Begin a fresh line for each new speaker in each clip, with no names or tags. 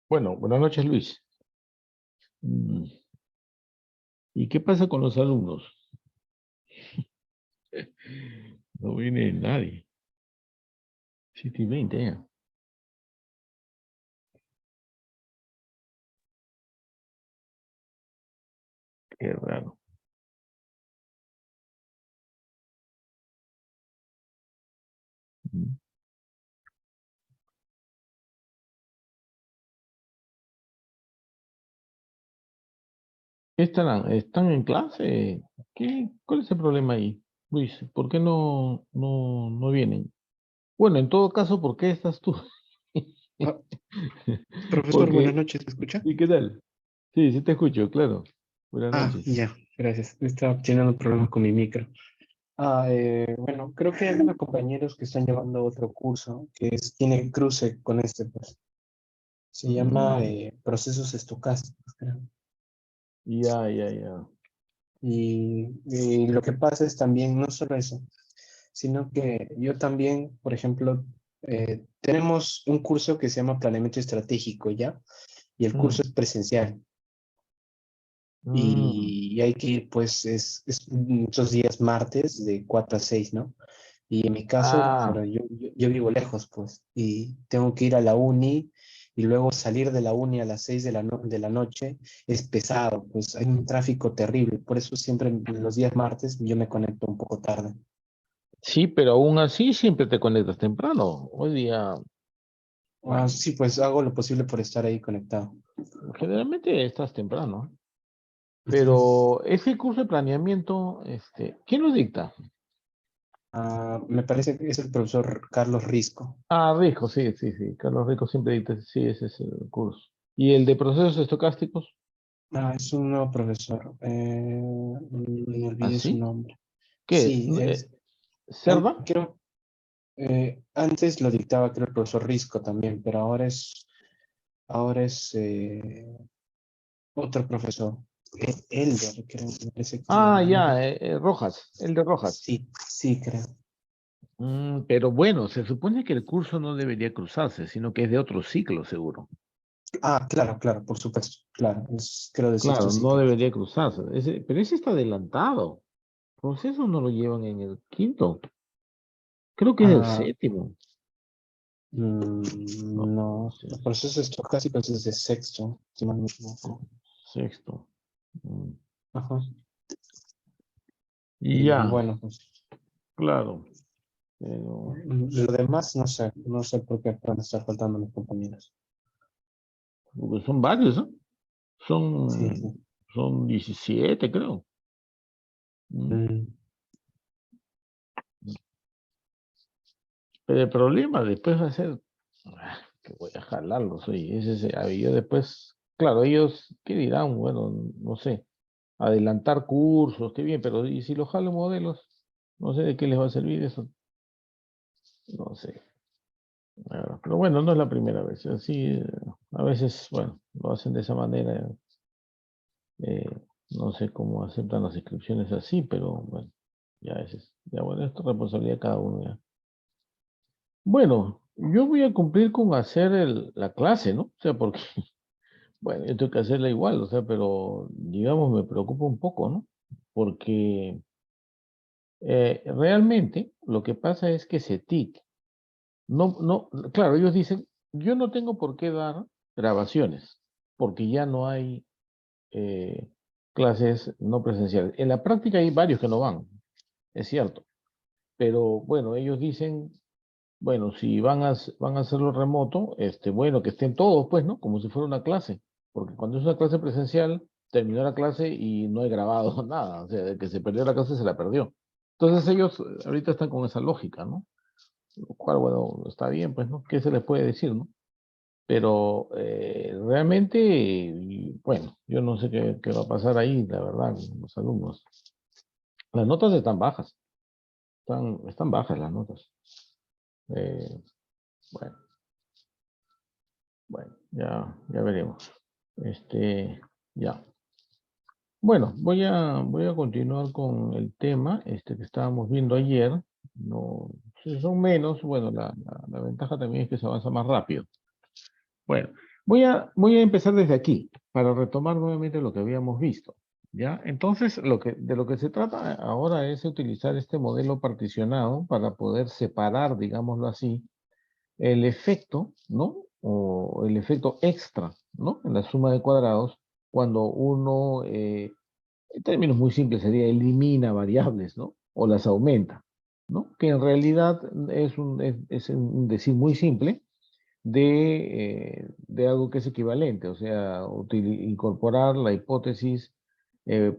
Bueno, buenas noches, Luis. Mm, ¿Y qué pasa con los alumnos? No viene nadie. 7:20 ya. Qué raro. Mm. ¿Están en clase? ¿Cuál es el problema ahí? Luis, ¿por qué no vienen? Bueno, en todo caso, ¿por qué estás tú?
Ah, profesor, buenas
Porque,
noches, ¿me escucha?
¿y qué tal? Sí, sí te escucho, claro. Buenas
Ah,
noches.
ya, gracias. Estaba teniendo problemas con mi micro. Bueno, creo que hay algunos compañeros que están llevando otro curso tiene cruce con este, pues. Se llama
Mm,
Procesos Estocásticos, creo.
ya.
Y lo que pasa es también, no solo eso, sino que yo también, por ejemplo, tenemos un curso que se llama Planeamiento Estratégico, ¿ya? Y el curso
mm,
es presencial.
mm.
Y hay que ir, pues, es muchos días martes de 4 a 6, ¿no? Y en mi caso,
Ah,
bueno, yo vivo lejos, pues, y tengo que ir a la uni y luego salir de la uni a las 6 de la noche es pesado, pues hay un tráfico terrible. Por eso siempre los días martes yo me conecto un poco tarde.
sí, pero aún así siempre te conectas temprano. Hoy día, bueno.
Sí, pues hago lo posible por estar ahí conectado.
Generalmente estás temprano,
Ujú.
pero ese curso de planeamiento, ¿quién lo dicta?
Me parece que es el profesor Carlos Risco.
Ah, Rico, sí. Carlos Rico siempre dicta, sí, ese es el curso. ¿Y el de procesos estocásticos?
Es un nuevo profesor. Me
¿Ah,
olvidé su
sí?
nombre.
¿Qué?
Sí,
¿Cerda?
creo, antes lo dictaba, creo, el profesor Risco también, pero ahora es otro profesor. Elder, creo, me parece que se
Ah,
llama
ya,
Elder.
Rojas, el de Rojas.
Sí, creo.
Pero bueno, se supone que el curso no debería cruzarse, sino que es de otro ciclo, seguro.
Claro, por supuesto. Claro, creo de sexto
Claro, no
ciclo.
debería cruzarse. Pero ese está adelantado. Procesos no lo llevan en el quinto. Creo que es el
Ah,
séptimo. No,
no,
sí,
el proceso estocástico es de sexto, si mal no me
sí,
equivoco.
sexto. Mm.
Ajá.
Y
Y
ya,
bueno, pues
claro, pero
lo demás no sé por qué van a estar faltando los compañeros.
porque son varios, ¿no?
Sí,
Son,
sí.
son 17, creo. Mm.
Mm,
Pero el problema después va a ser que voy a jalarlos, oye, yo después, claro, ellos, ¿qué dirán? Bueno, no sé, adelantar cursos, qué bien, pero ¿y si los jalo modelos? No sé de qué les va a servir eso, no sé. Pero bueno, no es la primera vez, así, a veces, bueno, lo hacen de esa manera. Eh, no sé cómo aceptan las inscripciones así, pero bueno, ya bueno, esto es responsabilidad de cada uno ya. Bueno, yo voy a cumplir con hacer la clase, ¿no? O sea, porque, bueno, yo tengo que hacerla igual, o sea, pero digamos me preocupa un poco, ¿no? Porque realmente lo que pasa es que CETIC, claro, ellos dicen, yo no tengo por qué dar grabaciones, porque ya no hay eh, clases no presenciales. En la práctica hay varios que no van, es cierto, pero bueno, ellos dicen, bueno, si van a hacerlo remoto, bueno, que estén todos, pues, ¿no? Como si fuera una clase, porque cuando es una clase presencial, terminó la clase y no he grabado nada, o sea, de que se perdió la clase, se la perdió. Entonces ellos ahorita están con esa lógica, ¿no? Lo cual, bueno, está bien, pues, ¿no? ¿Qué se les puede decir, no? Pero realmente, bueno, yo no sé qué va a pasar ahí, la verdad, con los alumnos. Las notas están bajas, están bajas las notas. Eh, bueno, bueno, ya veremos. Ya. Bueno, voy a continuar con el tema que estábamos viendo ayer. No, si son menos, bueno, la ventaja también es que se avanza más rápido. Bueno, Voy a empezar desde aquí, para retomar nuevamente lo que habíamos visto, ¿ya? Entonces, de lo que se trata ahora es utilizar este modelo particionado para poder separar, digámoslo así, el efecto, ¿no? O el efecto extra, ¿no? En la suma de cuadrados, cuando uno, en términos muy simples, sería elimina variables, ¿no? O las aumenta, ¿no? Que en realidad es un decir muy simple de algo que es equivalente, o sea, incorporar la hipótesis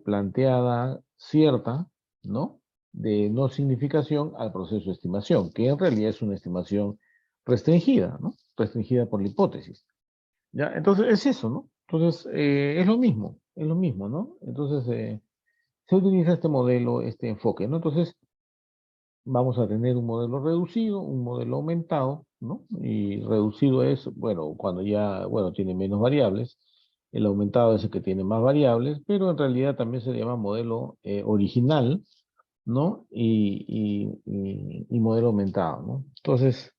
planteada cierta, ¿no? De no significación al proceso de estimación, que en realidad es una estimación restringida, ¿no? Restringida por la hipótesis. ¿Ya? Entonces es eso, ¿no? Entonces es lo mismo, ¿no? Entonces se utiliza este modelo, este enfoque, ¿no? Entonces vamos a tener un modelo reducido, un modelo aumentado, ¿no? Y reducido es, bueno, cuando ya, bueno, tiene menos variables. El aumentado es el que tiene más variables, pero en realidad también se llama modelo original, ¿no? Y modelo aumentado, ¿no? Entonces,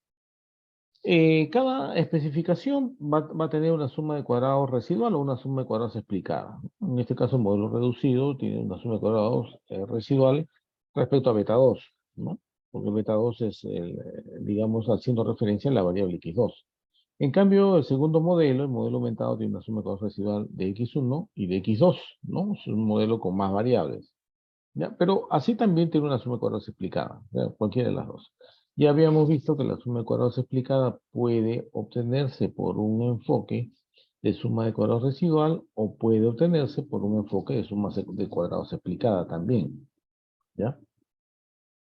cada especificación va a tener una suma de cuadrados residual o una suma de cuadrados explicada. En este caso, el modelo reducido tiene una suma de cuadrados residual respecto a beta 2, ¿no? Porque beta 2 es, digamos, haciendo referencia a la variable x2. En cambio, el segundo modelo, el modelo aumentado, tiene una suma de cuadrados residual de x1 y de x2, ¿no? Es un modelo con más variables. ¿Ya? Pero así también tiene una suma de cuadrados explicada, ¿ya? Cualquiera de las dos. Ya habíamos visto que la suma de cuadrados explicada puede obtenerse por un enfoque de suma de cuadrados residual o puede obtenerse por un enfoque de suma de cuadrados explicada también. ¿Ya?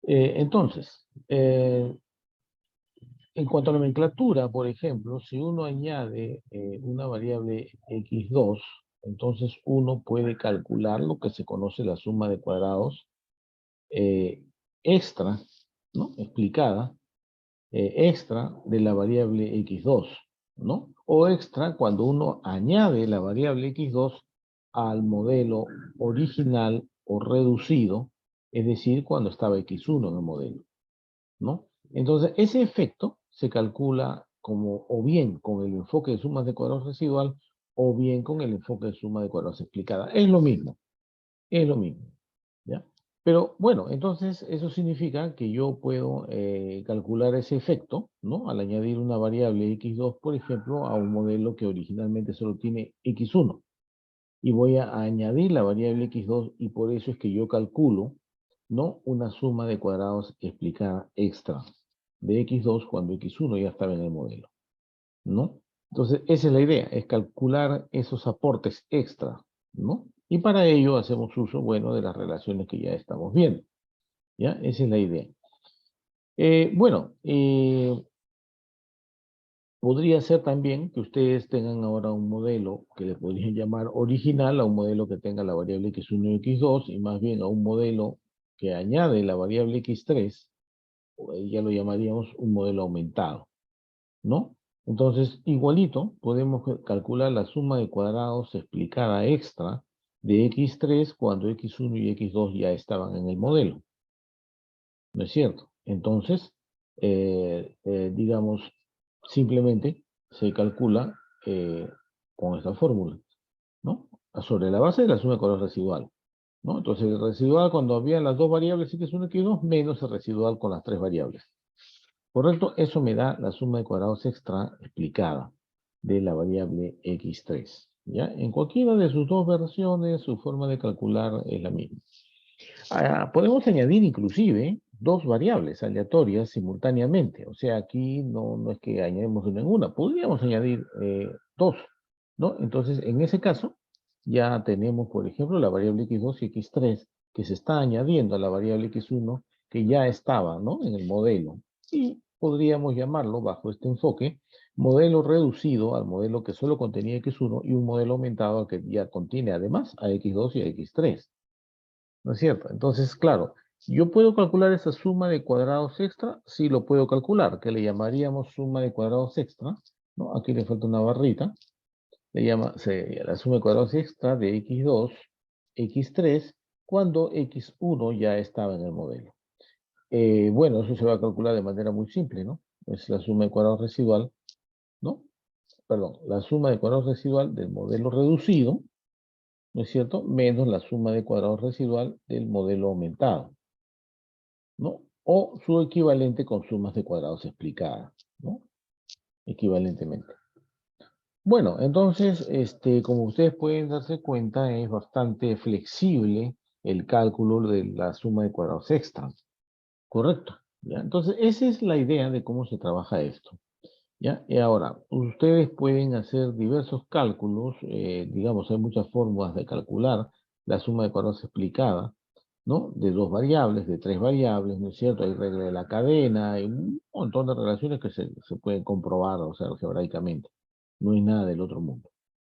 Entonces, en cuanto a la nomenclatura, por ejemplo, si uno añade una variable x2, entonces uno puede calcular lo que se conoce la suma de cuadrados eh, extra, ¿no? Explicada, extra de la variable x2, ¿no? O extra cuando uno añade la variable x2 al modelo original o reducido, es decir, cuando estaba x1 en el modelo, ¿no? Entonces, ese efecto se calcula como o bien con el enfoque de sumas de cuadrados residual o bien con el enfoque de suma de cuadrados explicada. Es lo mismo, ¿ya? Pero bueno, entonces eso significa que yo puedo calcular ese efecto, ¿no? Al añadir una variable x2, por ejemplo, a un modelo que originalmente solo tiene x1. Y voy a añadir la variable x2 y por eso es que yo calculo, ¿no? Una suma de cuadrados explicada extra de x2 cuando x1 ya estaba en el modelo, ¿no? Entonces, esa es la idea, es calcular esos aportes extra, ¿no? Y para ello hacemos uso, bueno, de las relaciones que ya estamos viendo, ¿ya? Esa es la idea. Bueno, podría ser también que ustedes tengan ahora un modelo que le podrían llamar original a un modelo que tenga la variable x1 y x2, y más bien a un modelo que añade la variable x3, ya lo llamaríamos un modelo aumentado, ¿no? Entonces, igualito, podemos calcular la suma de cuadrados explicada extra de x3 cuando x1 y x2 ya estaban en el modelo, ¿no es cierto? Entonces, digamos, simplemente se calcula con esta fórmula, ¿no? Sobre la base de la suma de cuadrados residual, ¿no? Entonces, el residual cuando había las dos variables x1 y x2 menos el residual con las tres variables. ¿Correcto? Eso me da la suma de cuadrados extra explicada de la variable x3. ¿Ya? En cualquiera de sus dos versiones, su forma de calcular es la misma. Podemos añadir inclusive dos variables aleatorias simultáneamente. O sea, aquí no es que añadimos una en una. Podríamos añadir dos, ¿no? Entonces, en ese caso, ya tenemos, por ejemplo, la variable x2 y x3 que se está añadiendo a la variable x1 que ya estaba, ¿no? En el modelo. Y podríamos llamarlo, bajo este enfoque, modelo reducido al modelo que solo contenía x1 y un modelo aumentado que ya contiene además a x2 y a x3. ¿No es cierto? Entonces, claro, ¿yo puedo calcular esa suma de cuadrados extra? Sí, lo puedo calcular, que le llamaríamos suma de cuadrados extra, ¿no? Aquí le falta una barrita. La suma de cuadrados extra de x2, x3, cuando x1 ya estaba en el modelo. Bueno, eso se va a calcular de manera muy simple, ¿no? Es la suma de cuadrados residual, ¿no? la suma de cuadrados residual del modelo reducido, ¿no es cierto?, menos la suma de cuadrados residual del modelo aumentado, ¿no? O su equivalente con sumas de cuadrados explicadas, ¿no? Equivalentemente. Bueno, entonces, como ustedes pueden darse cuenta, es bastante flexible el cálculo de la suma de cuadrados extra. Correcto. ¿Ya? Entonces, esa es la idea de cómo se trabaja esto. ¿Ya? Y ahora, ustedes pueden hacer diversos cálculos, digamos, hay muchas formas de calcular la suma de cuadrados explicada, ¿no? De 2 variables, de 3 variables, ¿no es cierto? Hay regla de la cadena, hay un montón de relaciones que se pueden comprobar, o sea, algebraicamente. No hay nada del otro mundo,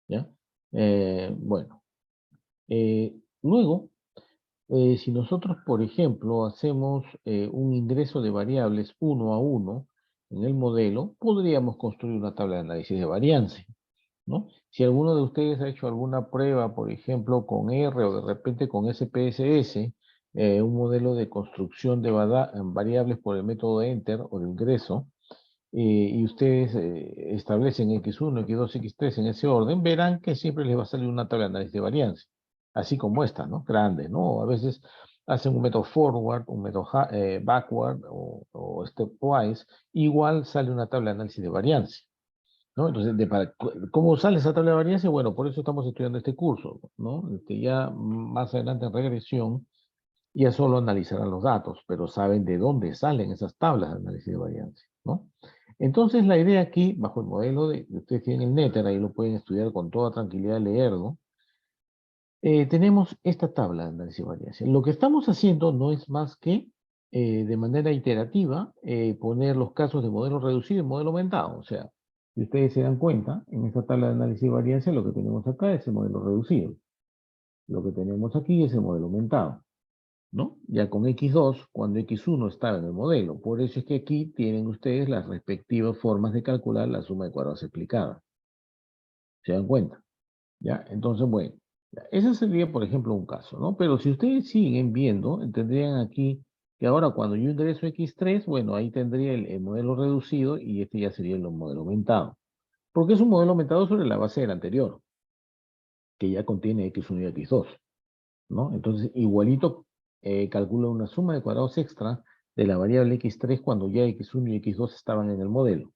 ¿ya? Bueno, luego, si nosotros, por ejemplo, hacemos un ingreso de variables uno a uno en el modelo, podríamos construir una tabla de análisis de varianza, ¿no? Si alguno de ustedes ha hecho alguna prueba, por ejemplo, con R o de repente con SPSS, un modelo de construcción de variables por el método Enter o de ingreso, y ustedes establecen X1, X2, X3 en ese orden, verán que siempre les va a salir una tabla de análisis de varianza, así como esta, ¿no? Grande, ¿no? A veces hacen un método forward, un método backward o stepwise, igual sale una tabla de análisis de varianza, ¿no? Entonces, ¿cómo sale esa tabla de varianza? Bueno, por eso estamos estudiando este curso, ¿no? Ya más adelante en regresión, ya solo analizarán los datos, pero saben de dónde salen esas tablas de análisis de varianza, ¿no? Entonces, la idea aquí, bajo el modelo ustedes tienen el Netter, ahí lo pueden estudiar con toda tranquilidad, leerlo, tenemos esta tabla de análisis de varianza. Lo que estamos haciendo no es más que, de manera iterativa, poner los casos de modelo reducido y modelo aumentado. O sea, si ustedes se dan cuenta, en esta tabla de análisis de varianza, lo que tenemos acá es el modelo reducido. Lo que tenemos aquí es el modelo aumentado, ¿no? Ya con X2, cuando X1 estaba en el modelo. Por eso es que aquí tienen ustedes las respectivas formas de calcular la suma de cuadrados explicada. ¿Se dan cuenta? ¿Ya? Entonces, bueno, ese sería, por ejemplo, un caso, ¿no? Pero si ustedes siguen viendo, tendrían aquí que ahora cuando yo ingreso X3, bueno, ahí tendría el modelo reducido y este ya sería el modelo aumentado. Porque es un modelo aumentado sobre la base del anterior, que ya contiene X1 y X2, ¿no? Entonces, igualito calcula una suma de cuadrados extra de la variable X3 cuando ya X1 y X2 estaban en el modelo,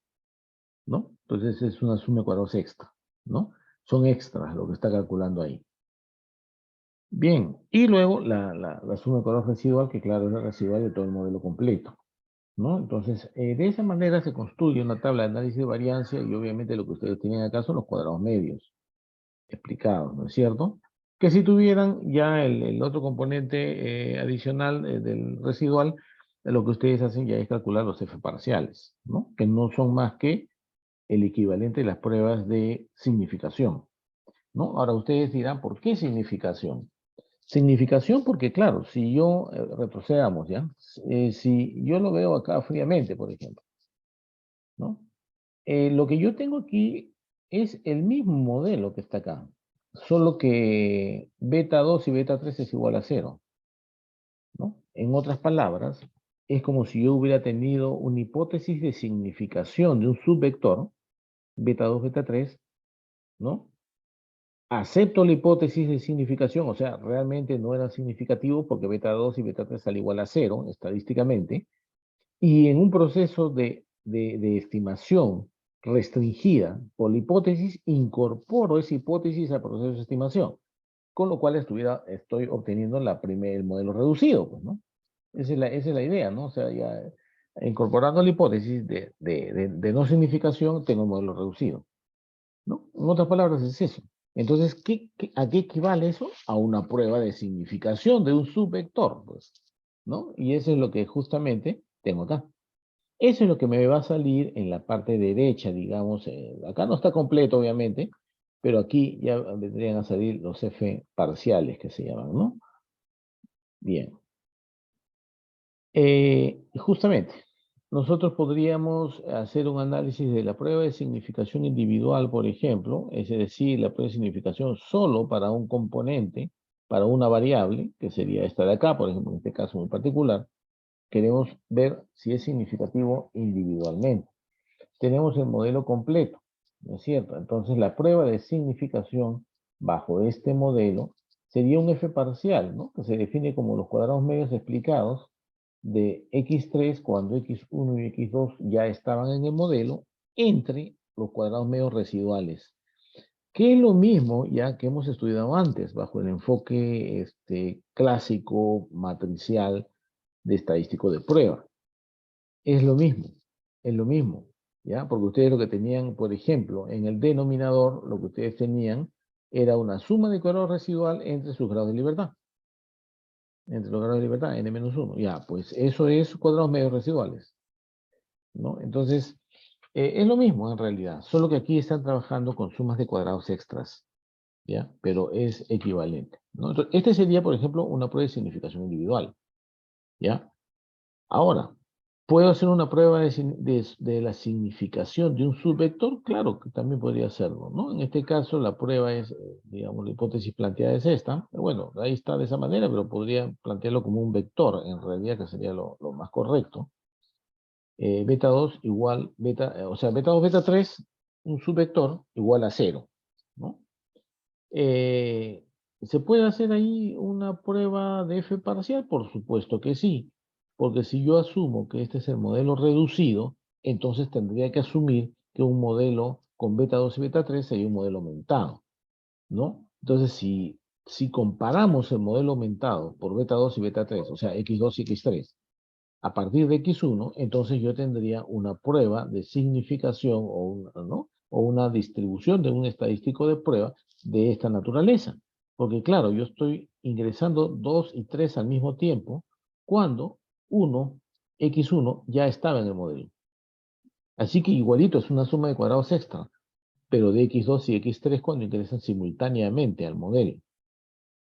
¿no? Entonces es una suma de cuadrados extra, ¿no? Son extras lo que está calculando ahí. Bien, y luego la suma de cuadrados residual, que claro, es la residual de todo el modelo completo, ¿no? Entonces, de esa manera se construye una tabla de análisis de varianza y obviamente lo que ustedes tienen acá son los cuadrados medios explicados, ¿no es cierto? Que si tuvieran ya el otro componente adicional del residual, lo que ustedes hacen ya es calcular los F parciales, ¿no? Que no son más que el equivalente de las pruebas de significación, ¿no? Ahora ustedes dirán, ¿por qué significación? Significación porque, claro, si yo, retrocedamos, ¿ya? Si yo lo veo acá fríamente, por ejemplo, ¿no? Lo que yo tengo aquí es el mismo modelo que está acá, solo que beta 2 y beta 3 es igual a 0, ¿no? En otras palabras, es como si yo hubiera tenido una hipótesis de significación de un subvector, beta 2, beta 3, ¿no? Acepto la hipótesis de significación, o sea, realmente no era significativo porque beta 2 y beta 3 sale igual a 0, estadísticamente, y en un proceso de estimación restringida por la hipótesis, incorporo esa hipótesis al proceso de estimación, con lo cual estoy obteniendo el modelo reducido, pues, ¿no? Esa es la idea, ¿no? O sea, ya incorporando la hipótesis de no significación, tengo el modelo reducido, ¿no? En otras palabras, es eso. Entonces, ¿a qué equivale eso? A una prueba de significación de un subvector, pues, ¿no? Y eso es lo que justamente tengo acá. Eso es lo que me va a salir en la parte derecha, digamos. Acá no está completo, obviamente, pero aquí ya vendrían a salir los F parciales que se llaman, ¿no? Bien. Justamente, nosotros podríamos hacer un análisis de la prueba de significación individual, por ejemplo, es decir, la prueba de significación solo para un componente, para una variable, que sería esta de acá, por ejemplo, en este caso muy particular. Queremos ver si es significativo individualmente. Tenemos el modelo completo. ¿no es cierto? Entonces la prueba de significación bajo este modelo sería un F parcial, ¿no? Que se define como los cuadrados medios explicados de X3 cuando X1 y X2 ya estaban en el modelo entre los cuadrados medios residuales, que es lo mismo ya que hemos estudiado antes bajo el enfoque clásico matricial de estadístico de prueba. Es lo mismo, es lo mismo, ¿ya? Porque ustedes lo que tenían, por ejemplo, en el denominador, lo que ustedes tenían era una suma de cuadrados residual entre sus grados de libertad. Entre los grados de libertad, n-1. Ya, pues eso es cuadrados medios residuales, ¿no? Entonces, es lo mismo en realidad, solo que aquí están trabajando con sumas de cuadrados extras, ¿ya? Pero es equivalente, ¿no? Entonces, este sería, por ejemplo, una prueba de significación individual, ¿ya? Ahora, ¿puedo hacer una prueba de la significación de un subvector? Claro que también podría hacerlo, ¿no? En este caso, la prueba es, digamos, la hipótesis planteada es esta. Bueno, ahí está de esa manera, pero podría plantearlo como un vector, en realidad, que sería lo más correcto. Beta 2 igual, o sea, beta 2, beta 3, un subvector igual a 0, ¿no? ¿Se puede hacer ahí una prueba de F parcial? Por supuesto que sí, porque si yo asumo que este es el modelo reducido, entonces tendría que asumir que un modelo con beta 2 y beta 3 sería un modelo aumentado, ¿no? Entonces, si comparamos el modelo aumentado por beta 2 y beta 3, o sea, X2 y X3, a partir de X1, entonces yo tendría una prueba de significación ¿no? O una distribución de un estadístico de prueba de esta naturaleza. Porque claro, yo estoy ingresando 2 y 3 al mismo tiempo cuando X1 ya estaba en el modelo. Así que igualito es una suma de cuadrados extra, pero de X2 y X3 cuando ingresan simultáneamente al modelo.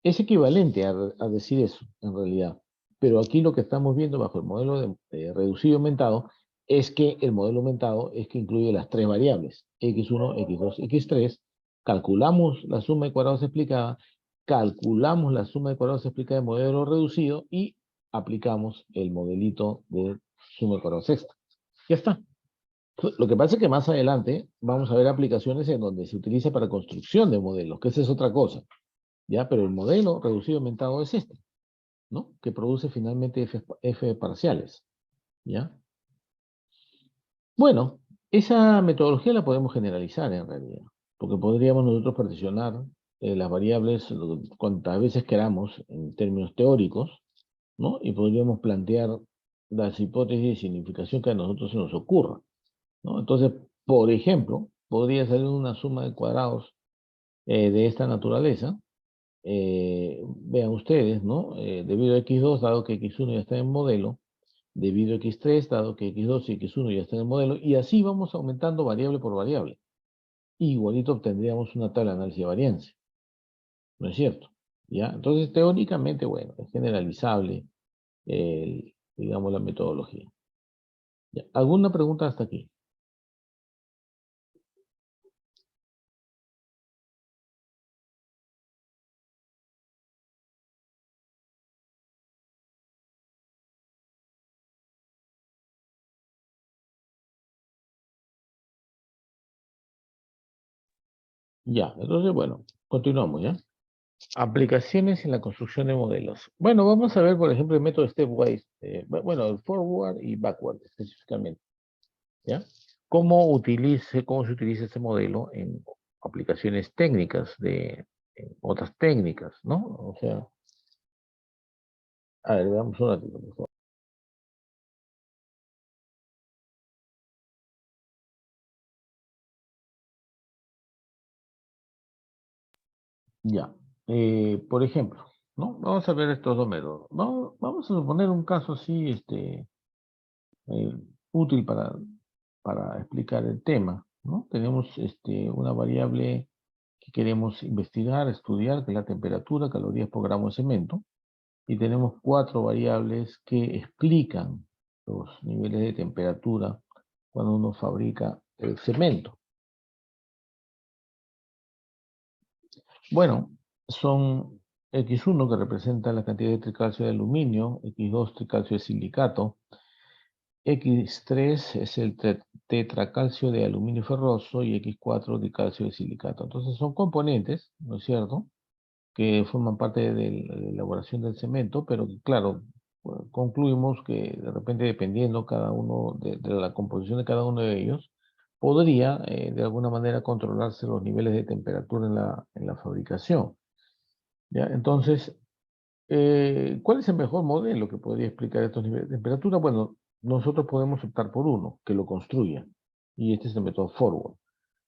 Es equivalente a decir eso, en realidad. Pero aquí lo que estamos viendo bajo el modelo de reducido y aumentado es que el modelo aumentado es que incluye las tres variables, x1, x2, x3. Calculamos la suma de cuadrados explicada, calculamos la suma de cuadrados explicada del modelo reducido y aplicamos el modelito de suma de cuadrados extra. Ya está. Lo que pasa es que más adelante vamos a ver aplicaciones en donde se utiliza para construcción de modelos, que esa es otra cosa. ¿Ya? Pero el modelo reducido aumentado es este, ¿no? Que produce finalmente F parciales, ¿ya? Bueno, esa metodología la podemos generalizar en realidad, porque podríamos nosotros particionar las variables cuantas veces queramos en términos teóricos, ¿no? Y podríamos plantear las hipótesis de significación que a nosotros se nos ocurra, ¿no? Entonces, por ejemplo, podría salir una suma de cuadrados de esta naturaleza. Vean ustedes, ¿no? Debido a X2, dado que X1 ya está en el modelo, debido a X3, dado que X2 y X1 ya están en el modelo, y así vamos aumentando variable por variable. Igualito obtendríamos una tabla de análisis de varianza, ¿no es cierto? ¿Ya? Entonces, teóricamente, bueno, es generalizable, digamos, la metodología. ¿Ya? ¿Alguna pregunta hasta aquí? Ya, entonces, bueno, continuamos, ¿ya? Aplicaciones en la construcción de modelos. Bueno, vamos a ver, por ejemplo, el método stepwise, bueno, el forward y backward específicamente, ¿ya? Cómo se utiliza este modelo en aplicaciones técnicas, en otras técnicas, ¿no? O sea, a ver, veamos un ratito, por favor. Ya, por ejemplo, ¿no? Vamos a ver estos dos métodos. Vamos a suponer un caso así, eh, útil para explicar el tema, ¿no? Tenemos una variable que queremos investigar, estudiar, que es la temperatura, calorías por gramo de cemento, y tenemos 4 variables que explican los niveles de temperatura cuando uno fabrica el cemento. Bueno, son X1 que representa la cantidad de tricalcio de aluminio, X2 tricalcio de silicato, X3 es el tetracalcio de aluminio ferroso y X4 de calcio de silicato. Entonces son componentes, ¿no es cierto?, que forman parte de la elaboración del cemento, pero que, claro, concluimos que de repente dependiendo cada uno de la composición de cada uno de ellos, podría de alguna manera controlarse los niveles de temperatura en la fabricación. ¿Ya? Entonces, ¿cuál es el mejor modelo que podría explicar estos niveles de temperatura? Bueno, nosotros podemos optar por uno, que lo construya, y este es el método Forward.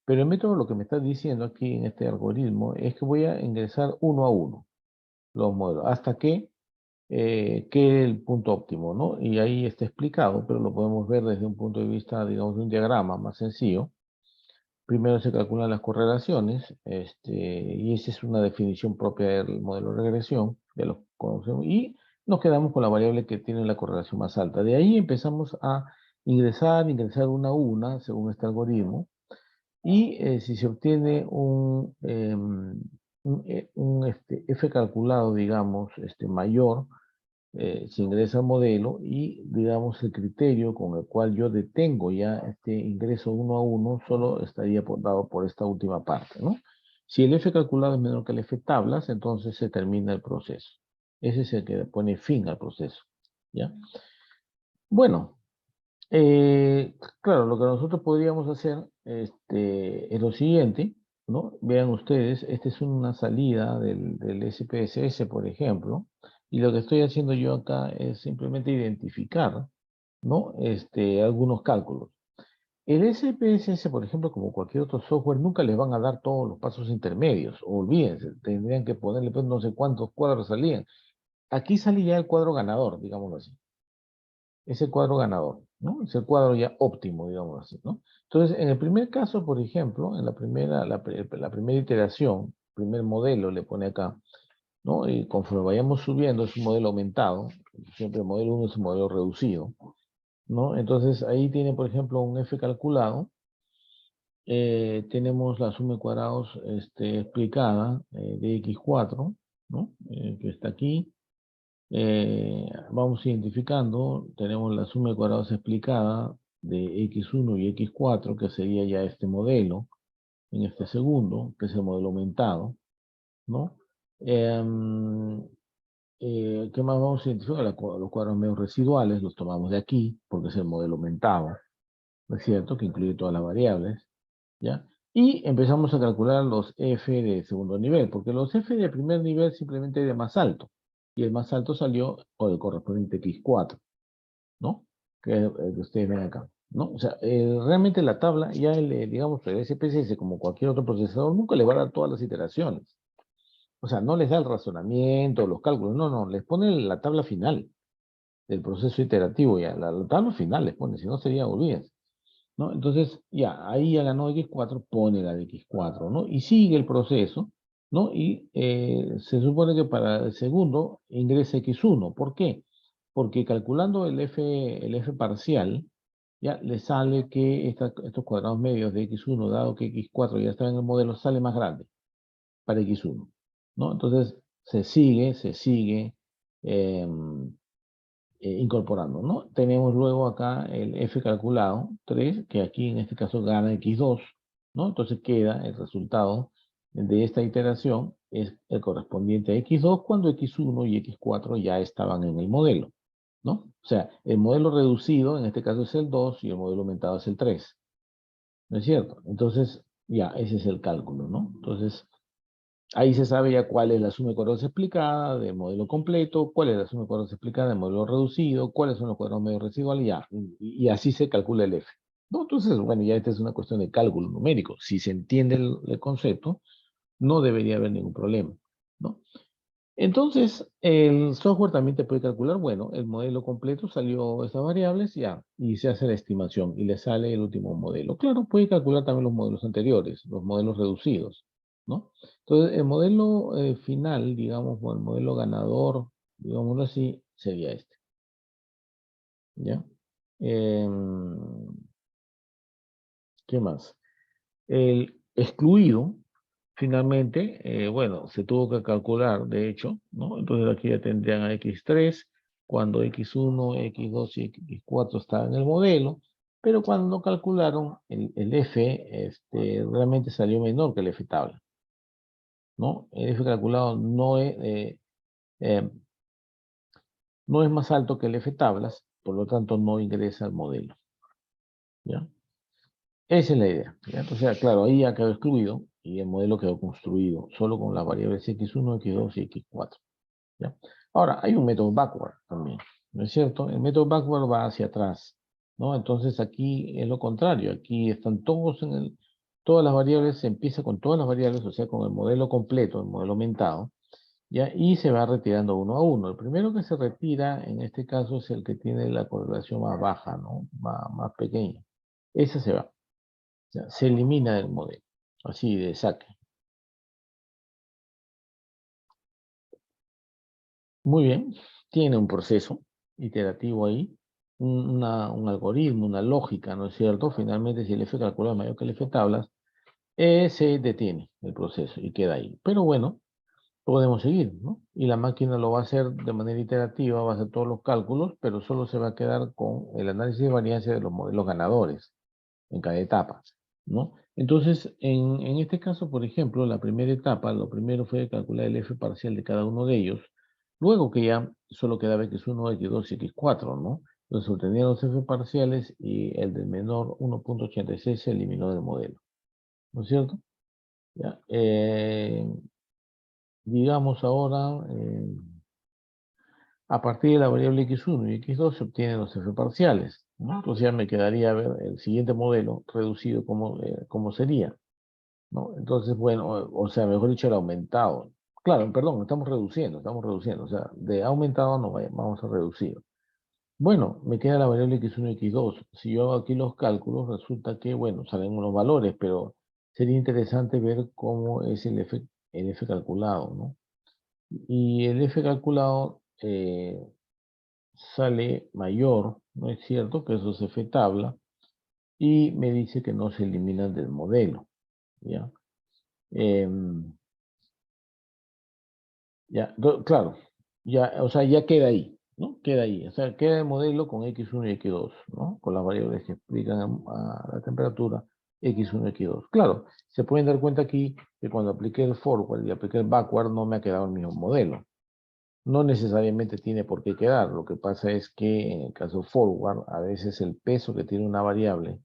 Pero el método, lo que me está diciendo aquí en este algoritmo, es que voy a ingresar uno a uno los modelos, hasta que quede el punto óptimo, ¿no? Y ahí está explicado, pero lo podemos ver desde un punto de vista, digamos, de un diagrama más sencillo. Primero se calculan las correlaciones, y esa es una definición propia del modelo de regresión, ya lo conocemos, y nos quedamos con la variable que tiene la correlación más alta. De ahí empezamos a ingresar una a una, según este algoritmo, y si se obtiene un F calculado, digamos, mayor, se ingresa al modelo y, digamos, el criterio con el cual yo detengo ya este ingreso uno a uno solo estaría dado por esta última parte, ¿no? Si el F calculado es menor que el F tablas, entonces se termina el proceso. Ese es el que pone fin al proceso, ¿ya? Bueno, claro, lo que nosotros podríamos hacer es lo siguiente, ¿no? Vean ustedes, esta es una salida del SPSS, por ejemplo, y lo que estoy haciendo yo acá es simplemente identificar, ¿no? Algunos cálculos. El SPSS, por ejemplo, como cualquier otro software, nunca les van a dar todos los pasos intermedios. Olvídense, tendrían que ponerle pues, no sé cuántos cuadros salían. Aquí sale ya el cuadro ganador, digámoslo así. Es el cuadro ganador, ¿no? Es el cuadro ya óptimo, digamos así, ¿no? Entonces, en el primer caso, por ejemplo, en la primera iteración, primer modelo le pone acá, ¿no? Y conforme vayamos subiendo, es un modelo aumentado, siempre el modelo 1 es un modelo reducido, ¿no? Entonces, ahí tiene, por ejemplo, un F calculado, tenemos la suma de cuadrados explicada de X4, ¿no? Que está aquí. Vamos identificando, tenemos la suma de cuadrados explicada de X1 y X4, que sería ya este modelo, en este segundo, que es el modelo aumentado, ¿no? ¿Qué más vamos a identificar? Los cuadros medios residuales los tomamos de aquí, porque es el modelo aumentado, ¿no es cierto? Que incluye todas las variables, ¿ya? Y empezamos a calcular los F de segundo nivel, porque los F de primer nivel simplemente es de más alto, y el más alto salió con el correspondiente X4, ¿no? Que es el que ustedes ven acá, ¿no? O sea, realmente la tabla, ya digamos, el SPSS, como cualquier otro procesador, nunca le va a dar todas las iteraciones. O sea, no les da el razonamiento, los cálculos, no, les pone la tabla final del proceso iterativo, ya, la tabla final les pone, si no sería, olvídense, ¿no? Entonces, ya, ahí ya ganó X4, pone la de X4, ¿no? Y sigue el proceso, ¿no? Y se supone que para el segundo ingresa X1. ¿Por qué? Porque calculando el F parcial, ya le sale que estos cuadrados medios de X1, dado que X4 ya está en el modelo, sale más grande para X1, ¿no? Entonces, se sigue em, incorporando, ¿no? Tenemos luego acá el F calculado, 3, que aquí en este caso gana X2, ¿no? Entonces queda el resultado de esta iteración, es el correspondiente a X2 cuando X1 y X4 ya estaban en el modelo, ¿no? O sea, el modelo reducido en este caso es el 2 y el modelo aumentado es el 3, ¿no es cierto? Entonces, ya, ese es el cálculo, ¿no? Entonces, ahí se sabe ya cuál es la suma de cuadrados explicada del modelo completo, cuál es la suma de cuadrados explicada del modelo reducido, cuáles son los cuadrados medios residuales, ya, y así se calcula el F. ¿No? Entonces, bueno, ya esta es una cuestión de cálculo numérico. Si se entiende el concepto, no debería haber ningún problema, ¿no? Entonces, el software también te puede calcular, bueno, el modelo completo salió estas variables, ya, y se hace la estimación, y le sale el último modelo. Claro, puede calcular también los modelos anteriores, los modelos reducidos, ¿no? Entonces, el modelo final, digamos, o el modelo ganador, digámoslo así, sería este, ¿ya? Em, ¿Qué más? El excluido, finalmente, bueno, se tuvo que calcular, de hecho, ¿no? Entonces aquí ya tendrían a X3, cuando X1, X2 y X4 estaban en el modelo, pero cuando calcularon el F, realmente salió menor que el F tabla, ¿no? El F calculado eh, no es más alto que el F tablas, por lo tanto no ingresa al modelo, ¿ya? Esa es la idea, ¿ya? Entonces, claro, ahí ya quedó excluido y el modelo quedó construido solo con las variables X1, X2 y X4, ¿ya? Ahora, hay un método backward también, ¿no es cierto? El método backward va hacia atrás, ¿no? Entonces aquí es lo contrario, aquí están todas las variables, se empieza con todas las variables, o sea, con el modelo completo, el modelo aumentado, ¿ya? Y se va retirando uno a uno. El primero que se retira, en este caso, es el que tiene la correlación más baja, ¿no? Más pequeña. Ese se va, ¿ya? Se elimina del modelo, así de saque. Muy bien, tiene un proceso iterativo ahí, un algoritmo, una lógica, ¿no es cierto? Finalmente, si el F calculado es mayor que el F tablas, se detiene el proceso y queda ahí. Pero bueno, podemos seguir, ¿no? Y la máquina lo va a hacer de manera iterativa, va a hacer todos los cálculos, pero solo se va a quedar con el análisis de variancia de los modelos ganadores en cada etapa, ¿no? Entonces, en este caso, por ejemplo, la primera etapa, lo primero fue calcular el F parcial de cada uno de ellos, luego que ya solo quedaba X1, X2 y X4, ¿no? Entonces, se obtenían los F parciales y el del menor 1.86 se eliminó del modelo, ¿no es cierto? Ya, digamos ahora, a partir de la variable X1 y X2 se obtienen los F parciales, ¿no? Entonces ya me quedaría ver el siguiente modelo reducido como sería, ¿no? Entonces, bueno, o sea, mejor dicho, el aumentado. Claro, perdón, estamos reduciendo, o sea, de aumentado no vamos a reducir. Bueno, me queda la variable X1 y X2. Si yo hago aquí los cálculos, resulta que, bueno, salen unos valores, pero sería interesante ver cómo es el F calculado, ¿no? Y el F calculado sale mayor, ¿no es cierto? Que eso es F tabla, y me dice que no se eliminan del modelo, ¿ya? Em, claro, ya, o sea, ya queda ahí, ¿no? Queda ahí, o sea, queda el modelo con X1 y X2, ¿no? Con las variables que explican a la temperatura X1 y X2. Claro, se pueden dar cuenta aquí que cuando apliqué el forward y apliqué el backward no me ha quedado el mismo modelo. No necesariamente tiene por qué quedar. Lo que pasa es que en el caso forward, a veces el peso que tiene una variable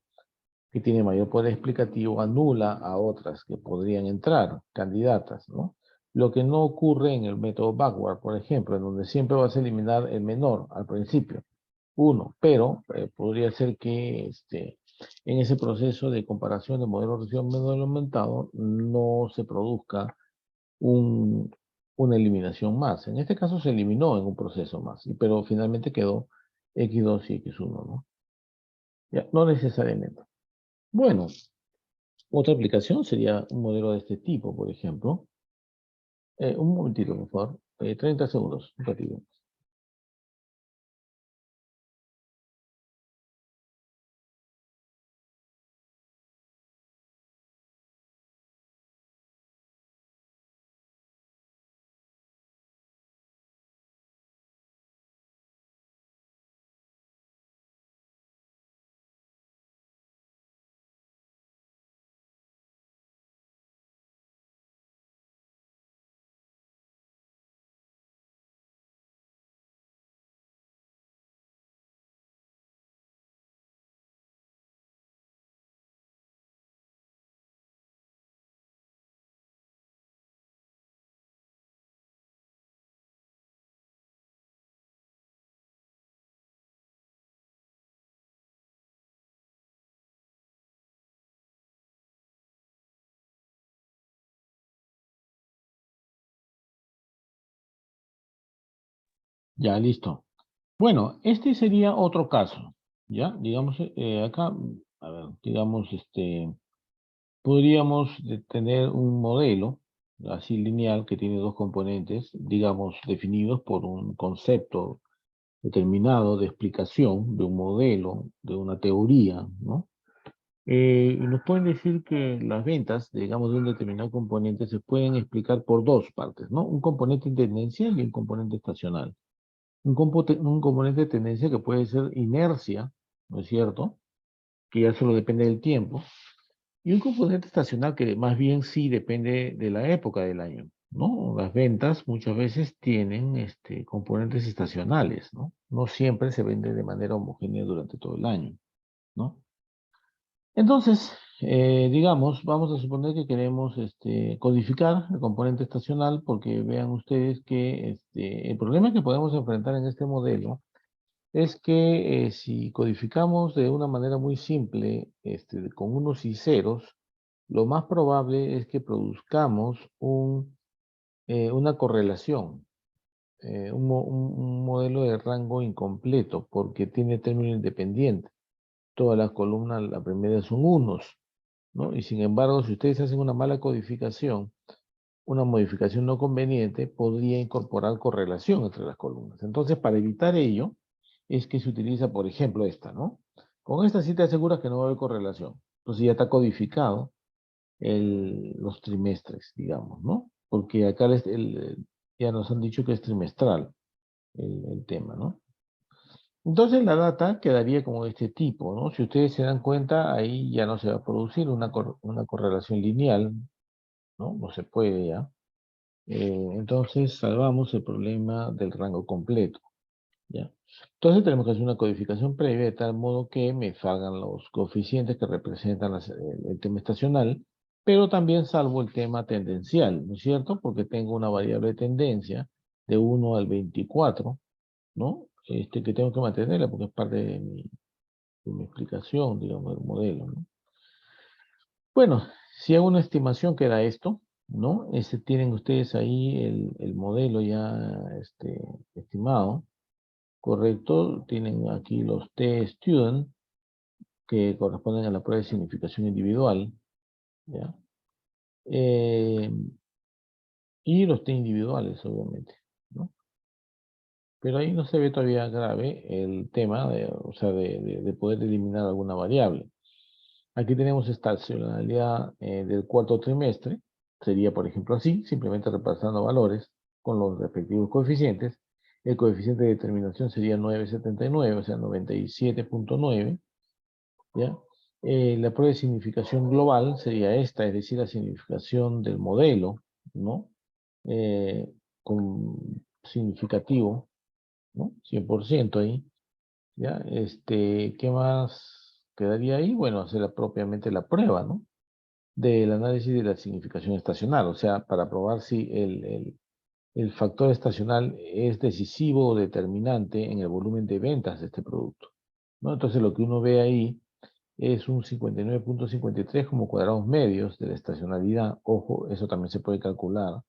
que tiene mayor poder explicativo anula a otras que podrían entrar, candidatas, ¿no? Lo que no ocurre en el método backward, por ejemplo, en donde siempre vas a eliminar el menor al principio, uno, pero podría ser que en ese proceso de comparación de modelo reducido modelo aumentado no se produzca un, una eliminación más. En este caso se eliminó en un proceso más, pero finalmente quedó X2 y X1, ¿no? Ya, no necesariamente. Bueno, otra aplicación sería un modelo de este tipo, por ejemplo. Un momentito, por favor. 30 segundos, un ratito. Ya, listo. Bueno, este sería otro caso, ¿ya? Digamos, acá, a ver, digamos, podríamos tener un modelo así lineal que tiene dos componentes, digamos, definidos por un concepto determinado de explicación de un modelo, de una teoría, ¿no? Y nos pueden decir que las ventas, digamos, de un determinado componente se pueden explicar por dos partes, ¿no? Un componente tendencial y un componente estacional. un componente de tendencia que puede ser inercia, ¿no es cierto? Que ya solo depende del tiempo. Y un componente estacional que más bien sí depende de la época del año, ¿no? Las ventas muchas veces tienen componentes estacionales, ¿no? No siempre se vende de manera homogénea durante todo el año, ¿no? Entonces, digamos, vamos a suponer que queremos codificar el componente estacional porque vean ustedes que el problema que podemos enfrentar en este modelo es que si codificamos de una manera muy simple, con unos y ceros, lo más probable es que produzcamos una correlación, un modelo de rango incompleto, porque tiene término independiente. Todas las columnas, la primera son unos, ¿no? Y sin embargo, si ustedes hacen una mala codificación, una modificación no conveniente podría incorporar correlación entre las columnas. Entonces, para evitar ello, es que se utiliza, por ejemplo, esta, ¿no? Con esta sí te aseguras que no va a haber correlación. Entonces ya está codificado los trimestres, digamos, ¿no? Porque acá ya nos han dicho que es trimestral el tema, ¿no? Entonces la data quedaría como de este tipo, ¿no? Si ustedes se dan cuenta, ahí ya no se va a producir una correlación lineal, ¿no? No se puede ya. Entonces salvamos el problema del rango completo, ¿ya? Entonces tenemos que hacer una codificación previa de tal modo que me salgan los coeficientes que representan el tema estacional, pero también salvo el tema tendencial, ¿no es cierto? Porque tengo una variable de tendencia de 1 al 24, ¿no? Que tengo que mantenerla porque es parte de mi explicación, digamos, del modelo, ¿no? Bueno, si hago una estimación que da esto, ¿no? Tienen ustedes ahí el modelo ya estimado, correcto. Tienen aquí los T-Student que corresponden a la prueba de significación individual, ¿ya? Eh, y los T individuales, obviamente, ¿no? Pero ahí no se ve todavía grave el tema o sea, de poder eliminar alguna variable. Aquí tenemos estacionalidad del cuarto trimestre. Sería, por ejemplo, así, simplemente repasando valores con los respectivos coeficientes. El coeficiente de determinación sería 9,79, o sea, 97,9, ¿ya? La prueba de significación global sería esta, es decir, la significación del modelo, ¿no? Con significativo, ¿no? 100% ahí. ¿Ya? ¿Qué más quedaría ahí? Bueno, hacer propiamente la prueba, ¿no? Del análisis de la significación estacional, o sea, para probar si el factor estacional es decisivo o determinante en el volumen de ventas de este producto, ¿no? Entonces lo que uno ve ahí es un 59,53 como cuadrados medios de la estacionalidad. Ojo, eso también se puede calcular,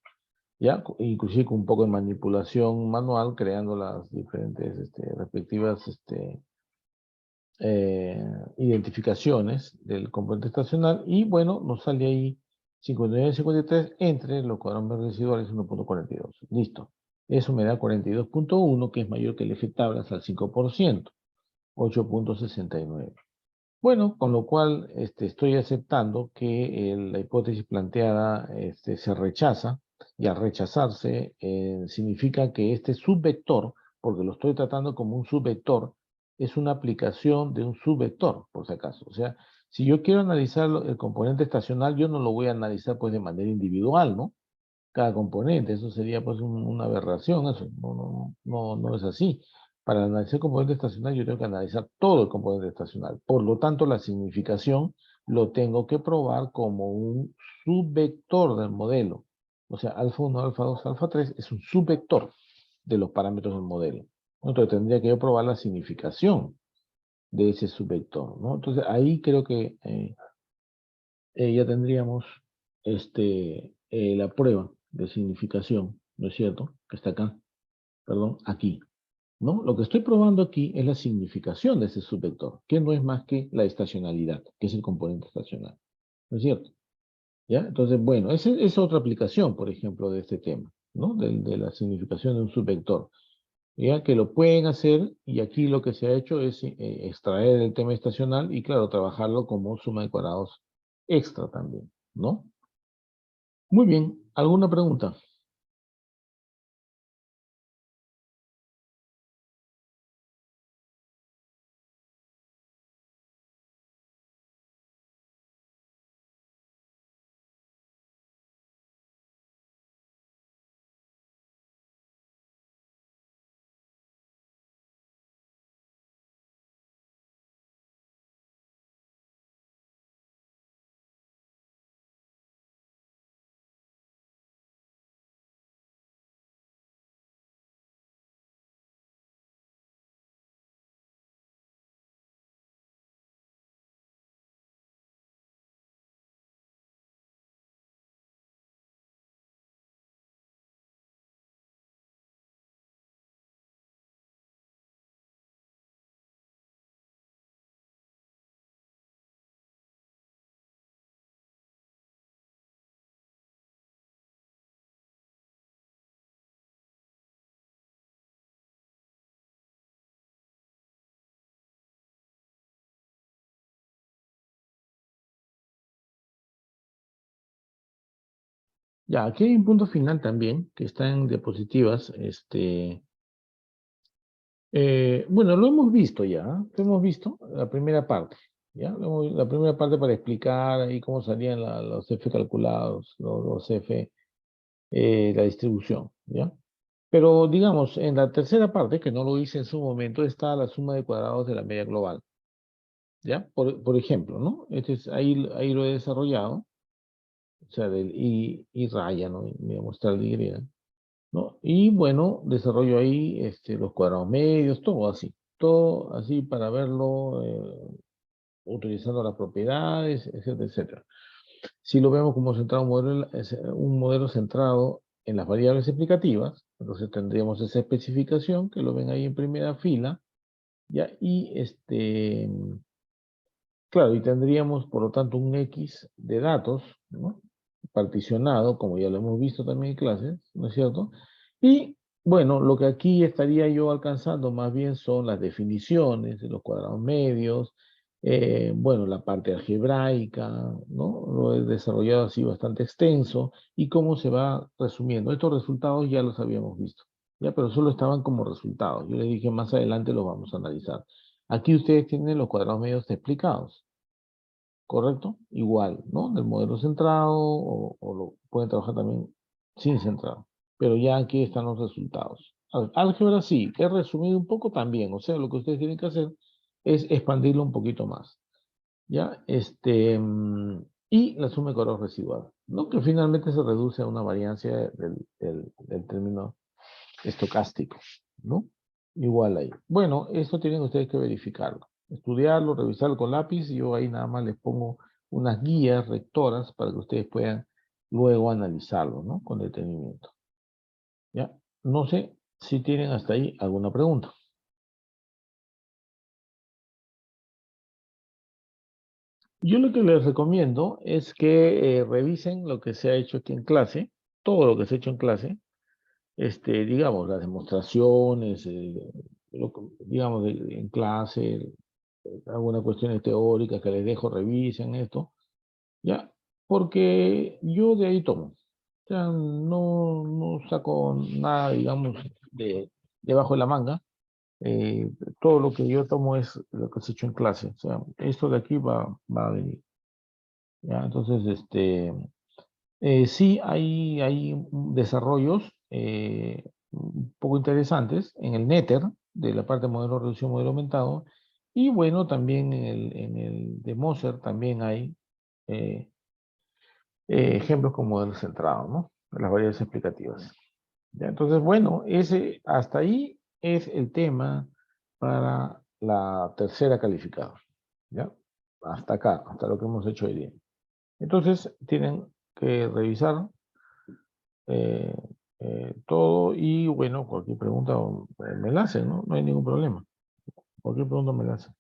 ¿ya? Inclusive con un poco de manipulación manual, creando las diferentes respectivas identificaciones del componente estacional y bueno, nos sale ahí 59,53 entre los cuadrados residuales 1,42. Listo. Eso me da 42,1 que es mayor que el F tablas al 5%, 8,69. Bueno, con lo cual estoy aceptando que la hipótesis planteada se rechaza y al rechazarse significa que este subvector, porque lo estoy tratando como un subvector, es una aplicación de un subvector, por si acaso. O sea, si yo quiero analizar el componente estacional, yo no lo voy a analizar pues de manera individual, ¿no? Cada componente, eso sería pues una aberración, eso no es así. Para analizar el componente estacional yo tengo que analizar todo el componente estacional. Por lo tanto, la significación lo tengo que probar como un subvector del modelo. O sea, alfa 1, alfa 2, alfa 3 es un subvector de los parámetros del modelo. Entonces tendría que yo probar la significación de ese subvector, ¿no? Entonces ahí creo que ya tendríamos la prueba de significación, ¿no es cierto? Que está acá, perdón, aquí, ¿no? Lo que estoy probando aquí es la significación de ese subvector, que no es más que la estacionalidad, que es el componente estacional, ¿no es cierto? ¿Ya? Entonces, bueno, esa es otra aplicación, por ejemplo, de este tema, ¿no? De la significación de un subvector. Ya que lo pueden hacer y aquí lo que se ha hecho es extraer el tema estacional y claro, trabajarlo como suma de cuadrados extra también, ¿no? Muy bien, ¿alguna pregunta? Ya, aquí hay un punto final también, que está en diapositivas, bueno, lo hemos visto ya, lo hemos visto, la primera parte, ¿ya? La primera parte para explicar ahí cómo salían los F calculados, los F, la distribución, ¿ya? Pero digamos, en la tercera parte, que no lo hice en su momento, está la suma de cuadrados de la media global, ¿ya? Por ejemplo, ¿no? Ahí lo he desarrollado, o sea, del I raya, ¿no? Me voy a mostrar el Y, ¿no? Y bueno, desarrollo ahí los cuadrados medios, todo así para verlo, utilizando las propiedades, etcétera, etcétera. Si lo vemos como centrado, un modelo centrado en las variables explicativas, entonces tendríamos esa especificación que lo ven ahí en primera fila, ¿ya? Y claro, y tendríamos por lo tanto un X de datos, ¿no? Particionado, como ya lo hemos visto también en clases, ¿no es cierto? Y bueno, lo que aquí estaría yo alcanzando más bien son las definiciones de los cuadrados medios, bueno, la parte algebraica, ¿no? Lo he desarrollado así bastante extenso y cómo se va resumiendo. Estos resultados ya los habíamos visto, ya, pero solo estaban como resultados. Yo les dije más adelante los vamos a analizar. Aquí ustedes tienen los cuadrados medios explicados. ¿Correcto? Igual, ¿no? Del modelo centrado o lo pueden trabajar también sin centrado. Pero ya aquí están los resultados. Álgebra sí, he resumido un poco también, o sea, lo que ustedes tienen que hacer es expandirlo un poquito más. ¿Ya? Y la suma de cuadrados residual, ¿no? Que finalmente se reduce a una variancia del término estocástico, ¿no? Igual ahí. Bueno, esto tienen ustedes que verificarlo, estudiarlo, revisarlo con lápiz, y yo ahí nada más les pongo unas guías rectoras para que ustedes puedan luego analizarlo, ¿no? Con detenimiento. ¿Ya? No sé si tienen hasta ahí alguna pregunta. Yo lo que les recomiendo es que revisen lo que se ha hecho aquí en clase, todo lo que se ha hecho en clase, digamos, las demostraciones, digamos, en clase, algunas cuestiones teóricas que les dejo, revisen esto, ¿ya? Porque yo de ahí tomo. O sea, no saco nada, digamos, debajo de la manga. Eh, Todo lo que yo tomo es lo que se ha hecho en clase. O sea, esto de aquí va a venir. ¿Ya? Entonces, sí, hay desarrollos un poco interesantes en el Netter, de la parte de modelo reducido, modelo aumentado, y bueno, también en el de Moser también hay eh, ejemplos con modelo centrado, ¿no? De las variables explicativas. ¿Ya? Entonces, bueno, hasta ahí es el tema para la tercera calificada, ¿ya? Hasta acá, hasta lo que hemos hecho hoy día. Entonces, tienen que revisar eh, todo y bueno, cualquier pregunta me la hacen, ¿no? No hay ningún problema. Cualquier pregunta me la hacen.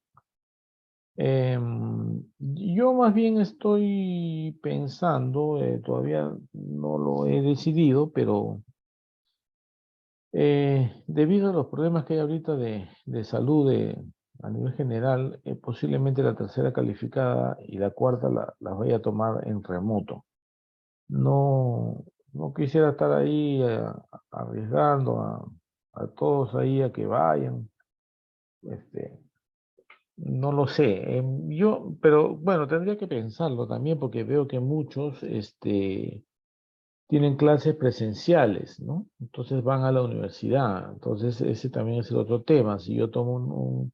Yo más bien estoy pensando, todavía no lo he decidido, pero debido a los problemas que hay ahorita de salud a nivel general, posiblemente la tercera calificada y la cuarta las voy a tomar en remoto. No, no quisiera estar ahí arriesgando a todos ahí a que vayan. Este, no lo sé. Pero bueno, tendría que pensarlo también porque veo que muchos tienen clases presenciales, ¿no? Entonces van a la universidad. Entonces ese también es el otro tema. Si yo tomo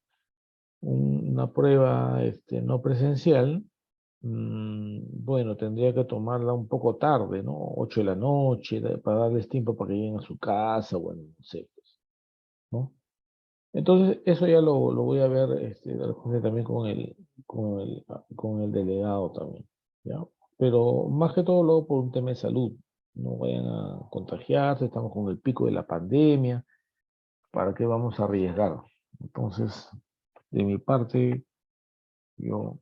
una prueba no presencial, bueno, tendría que tomarla un poco tarde, ¿no? 8 de la noche, para darles tiempo para que lleguen a su casa, bueno, no sé, pues, ¿no? Entonces, eso ya lo voy a ver de repente también con el delegado también, ¿ya? Pero más que todo luego por un tema de salud. No vayan a contagiarse, estamos con el pico de la pandemia, ¿para qué vamos a arriesgar? Entonces, de mi parte, yo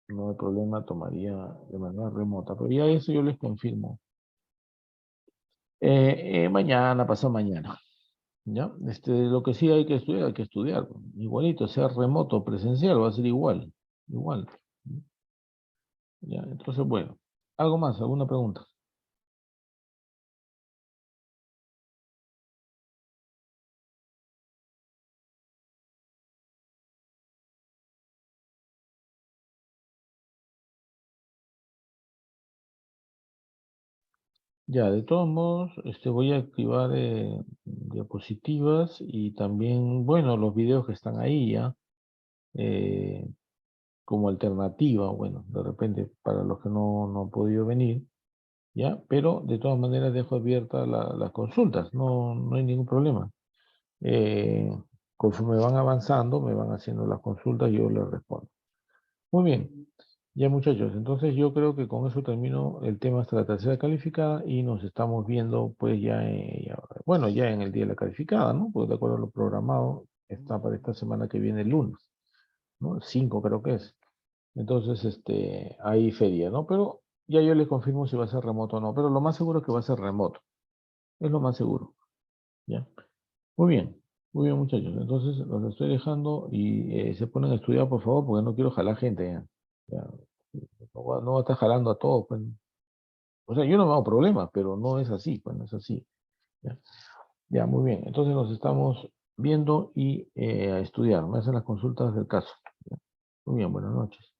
no hay problema, tomaría de manera remota, pero ya eso yo les confirmo. Mañana, pasado mañana, ¿ya? Lo que sí hay que estudiar, igualito, sea remoto o presencial, va a ser igual, igual, ¿ya? Entonces, bueno, ¿algo más? ¿Alguna pregunta? Ya, de todos modos, voy a activar diapositivas y también, bueno, los videos que están ahí ya, eh, como alternativa, bueno, de repente para los que no han podido venir, ya, pero de todas maneras dejo abiertas las consultas, no hay ningún problema. Eh, Conforme van avanzando, me van haciendo las consultas, yo les respondo. Muy bien, ya muchachos, entonces yo creo que con eso termino el tema hasta la tercera calificada y nos estamos viendo pues bueno, ya en el día de la calificada, ¿no? Pues de acuerdo a lo programado, está para esta semana que viene el lunes, ¿no? El 5 creo que es. Entonces, hay feria, ¿no? Pero ya yo les confirmo si va a ser remoto o no, pero lo más seguro es que va a ser remoto, es lo más seguro, ¿ya? Muy bien muchachos, entonces los estoy dejando y se ponen a estudiar por favor porque no quiero jalar gente ya. Ya, no va a estar jalando a todos, pues. O sea, yo no me hago problemas, pero no es así, pues no es así. Ya, ya, muy bien. Entonces nos estamos viendo y a estudiar. Me hacen las consultas del caso. Ya. Muy bien, buenas noches.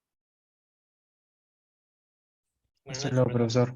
Hasta luego, profesor.